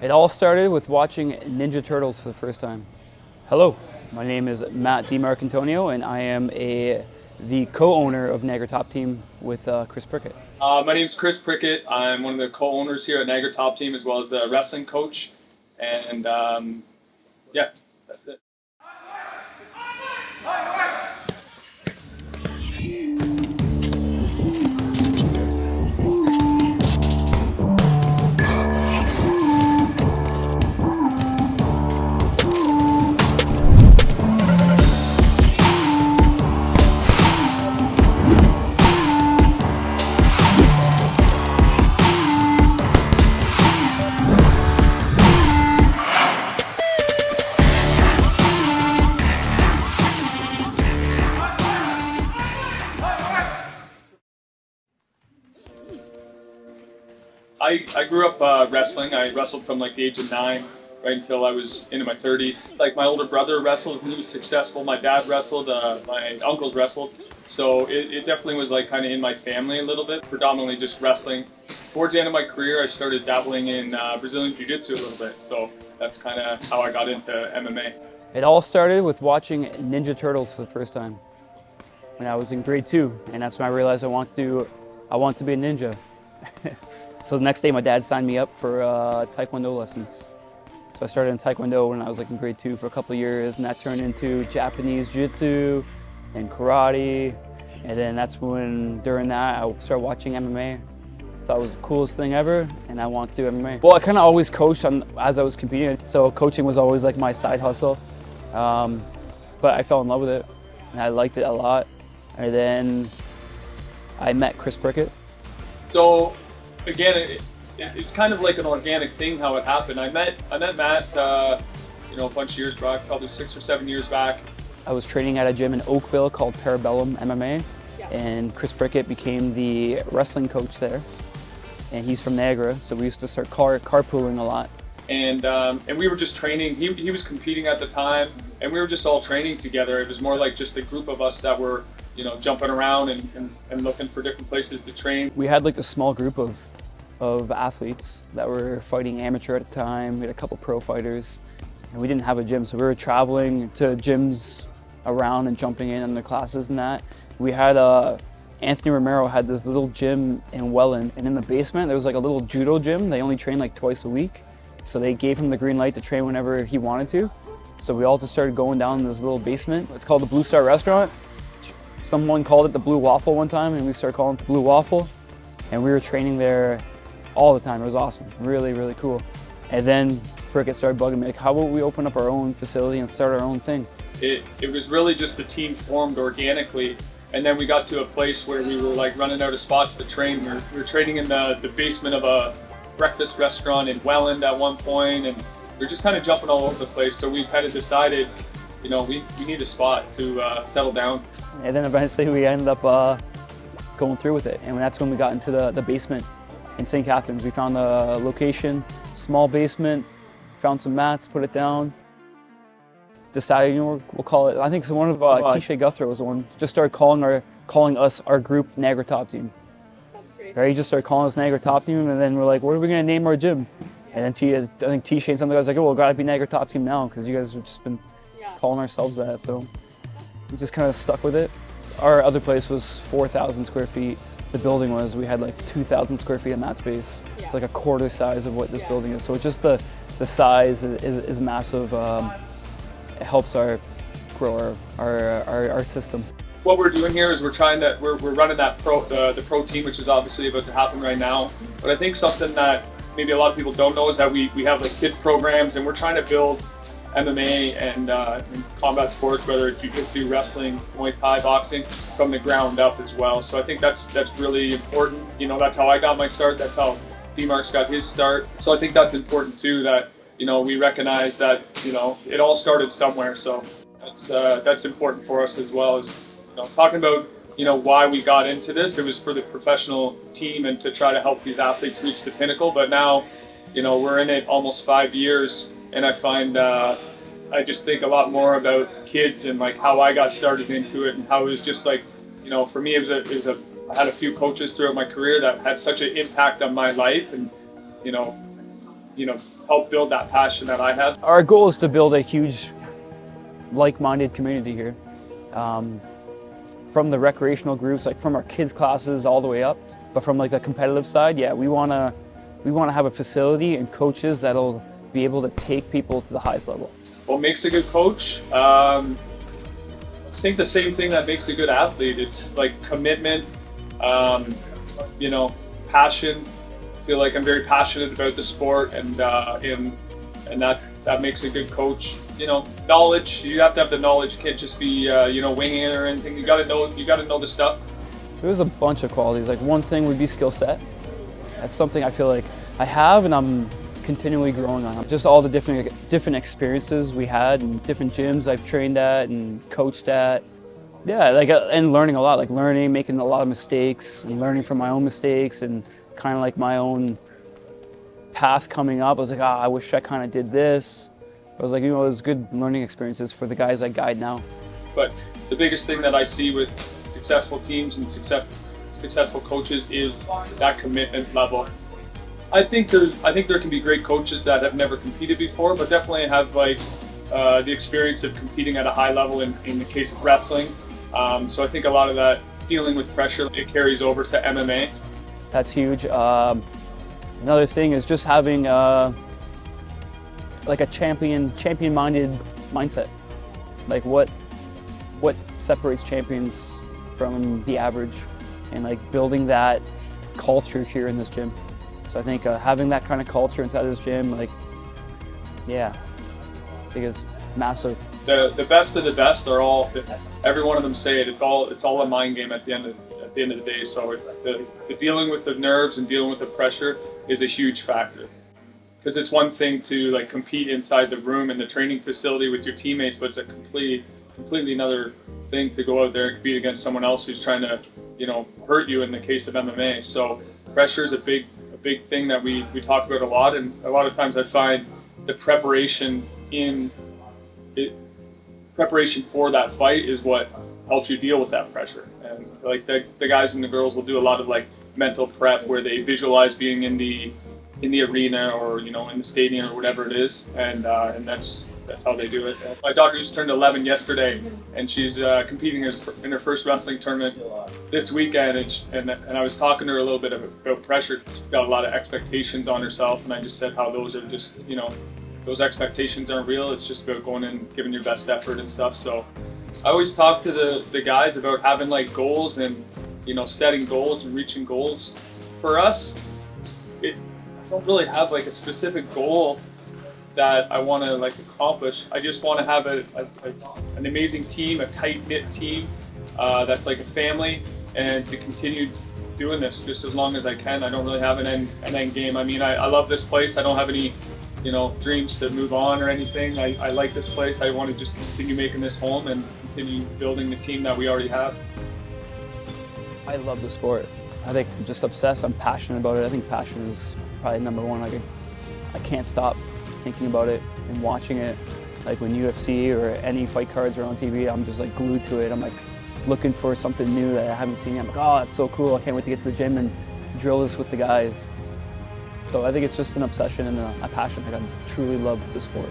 It all started with watching Ninja Turtles for the first time. Hello, my name is Matt DiMarcantonio, and I am the co-owner of Niagara Top Team with Chris Prickett. My name is Chris Prickett. I'm one of the co-owners here at Niagara Top Team, as well as the wrestling coach. And yeah, that's it. I grew up wrestling. I wrestled from like the age of 9 right until I was into my 30s. Like my older brother wrestled and he was successful. My dad wrestled, my uncles wrestled. So it definitely was like kind of in my family a little bit, predominantly just wrestling. Towards the end of my career, I started dabbling in Brazilian Jiu-Jitsu a little bit. So that's kind of how I got into MMA. It all started with watching Ninja Turtles for the first time when I was in grade 2, and that's when I realized I want to be a ninja. So the next day my dad signed me up for Taekwondo lessons. So I started in Taekwondo when I was like in grade 2 for a couple of years, and that turned into Japanese Jiu-Jitsu and karate. And then that's when, during that, I started watching MMA. Thought it was the coolest thing ever, and I wanted to do MMA. Well, I kind of always coached as I was competing, so coaching was always like my side hustle. But I fell in love with it, and I liked it a lot. And then I met Chris Prickett. So again, it's kind of like an organic thing how it happened. I met Matt, a bunch of years back, probably 6 or 7 years back. I was training at a gym in Oakville called Parabellum MMA, and Chris Prickett became the wrestling coach there. And he's from Niagara, so we used to start carpooling a lot. And we were just training. He was competing at the time, and we were just all training together. It was more like just a group of us that were, jumping around and looking for different places to train. We had like a small group of athletes that were fighting amateur at the time. We had a couple pro fighters, and we didn't have a gym, so we were traveling to gyms around and jumping in on the classes and that. We had Anthony Romero had this little gym in Welland, and in the basement there was like a little judo gym. They only trained like twice a week, so they gave him the green light to train whenever he wanted to. So we all just started going down in this little basement. It's called the Blue Star Restaurant. Someone called it the Blue Waffle one time, and we started calling it the Blue Waffle. And we were training there all the time. It was awesome, really, really cool. And then Prickett started bugging me, like, how about we open up our own facility and start our own thing? It was really just the team formed organically. And then we got to a place where we were like running out of spots to train. We were training in the basement of a breakfast restaurant in Welland at one point, and we were just kind of jumping all over the place. So we kind of decided, we need a spot to settle down. And then eventually we ended up going through with it. And that's when we got into the basement in St. Catharines. We found a location, small basement, found some mats, put it down. Decided, we'll call it, I think one of T-Shay Guthrie was the one, just started calling us our group Niagara Top Team. That's crazy. Right, he just started calling us Niagara Top Team, and then we're like, what are we going to name our gym? And then I think T-Shay and some of the guys were like, oh, well, gotta be Niagara Top Team now, because you guys have just been calling ourselves that, so we just kind of stuck with it. Our other place was 4,000 square feet. The building we had like 2,000 square feet of mat space. Yeah. It's like a quarter size of what this building is. So it's just the size is massive. It helps grow our system. What we're doing here is we're running that the pro team, which is obviously about to happen right now. But I think something that maybe a lot of people don't know is that we have like kids programs, and we're trying to build MMA and combat sports, whether it's jiu-jitsu, wrestling, Muay Thai, boxing, from the ground up as well. So I think that's really important. That's how I got my start. That's how D-Mark's got his start. So I think that's important too, that we recognize that it all started somewhere. So that's important for us as well. As talking about why we got into this. It was for the professional team and to try to help these athletes reach the pinnacle. But now, we're in it almost 5 years. And I find I just think a lot more about kids and like how I got started into it, and how it was just like, for me I had a few coaches throughout my career that had such an impact on my life, and help build that passion that I have. Our goal is to build a huge like-minded community here. From the recreational groups, like from our kids classes all the way up, but from like the competitive side, yeah, we want to have a facility and coaches that'll be able to take people to the highest level. What makes a good coach? I think the same thing that makes a good athlete. It's like commitment, passion. I feel like I'm very passionate about the sport, and that makes a good coach. Knowledge. You have to have the knowledge. You can't just be winging it or anything. You got to know the stuff. There's a bunch of qualities. Like one thing would be skill set. That's something I feel like I have, and I'm continually growing on. Just all the different experiences we had, and different gyms I've trained at and coached at. Yeah, and learning a lot. Like making a lot of mistakes, and learning from my own mistakes, and kind of like my own path coming up. I was like, I wish I kind of did this. I was like, it was good learning experiences for the guys I guide now. But the biggest thing that I see with successful teams and successful coaches is that commitment level. I think there can be great coaches that have never competed before, but definitely have the experience of competing at a high level in the case of wrestling. So I think a lot of that dealing with pressure, it carries over to MMA. That's huge. Another thing is just having like a champion-minded mindset. Like what separates champions from the average, and like building that culture here in this gym. So I think having that kind of culture inside this gym, I think is massive. The best of the best are all. Every one of them say it. It's all a mind game at the end of the day. So the dealing with the nerves and dealing with the pressure is a huge factor. Because it's one thing to compete inside the room in the training facility with your teammates, but it's a completely another thing to go out there and compete against someone else who's trying to hurt you in the case of MMA. So pressure is a big thing that we talk about a lot, and a lot of times I find the preparation for that fight is what helps you deal with that pressure. And the guys and the girls will do a lot of mental prep where they visualize being in the arena or in the stadium or whatever it is, and that's how they do it. My daughter just turned 11 yesterday, and she's competing in her first wrestling tournament this weekend. And I was talking to her a little bit about pressure. She's got a lot of expectations on herself, and I just said how those are just those expectations aren't real. It's just about going in, giving your best effort and stuff. So I always talk to the guys about having goals and setting goals and reaching goals. For us, I don't really have a specific goal that I want to accomplish. I just want to have an amazing team, a tight-knit team that's like a family, and to continue doing this just as long as I can. I don't really have an end game. I mean, I love this place. I don't have any dreams to move on or anything. I like this place. I want to just continue making this home and continue building the team that we already have. I love the sport. I think I'm just obsessed. I'm passionate about it. I think passion is probably number one. I can't stop thinking about it and watching it. Like when UFC or any fight cards are on TV, I'm just glued to it. I'm looking for something new that I haven't seen yet. I'm oh, that's so cool. I can't wait to get to the gym and drill this with the guys. So I think it's just an obsession and a passion. I truly love the sport.